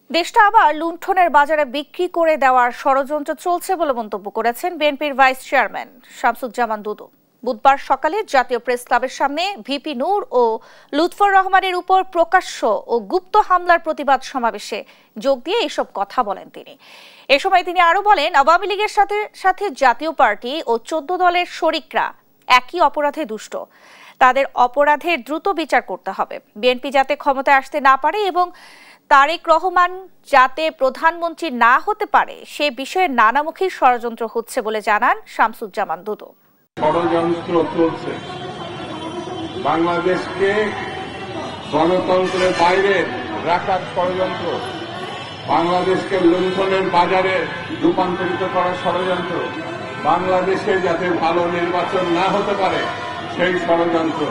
দেশটা আবার লুণ্ঠনের বাজারে বিক্রি করে দেওয়ার ষড়যন্ত্র চলছে বলে মন্তব্য করেছেন বিএনপির ভাইস চেয়ারম্যান শামসুজ্জামান দুদু। বুধবার সকালে জাতীয় প্রেস ক্লাবের সামনে ভিপি নূর ও লুৎফর রহমানের উপর প্রকাশ্য ও গুপ্ত হামলার প্রতিবাদ সমাবেশে যোগ দিয়ে এসব কথা বলেন তিনি। এ সময় তিনি আরো বলেন, আওয়ামী লীগের সাথে সাথে জাতীয় পার্টি ও 14 দলের শরিকরা একই অপরাধে দুষ্ট। তাদের অপরাধের দ্রুত বিচার করতে হবে। বিএনপি যাতে ক্ষমতায় আসতে না পারে এবং তারেক রহমান যাতে প্রধানমন্ত্রী না হতে পারে সে বিষয়ে নানামুখী ষড়যন্ত্র হচ্ছে বলে জানান শামসুজ্জামান দুদু। ষড়যন্ত্র চলছে, বাংলাদেশকে গণতন্ত্রের বাইরে রাখার ষড়যন্ত্র, বাংলাদেশকে লুণ্ঠনের বাজারে রূপান্তরিত করার ষড়যন্ত্র, বাংলাদেশে যাতে ভালো নির্বাচন না হতে পারে সেই ষড়যন্ত্র।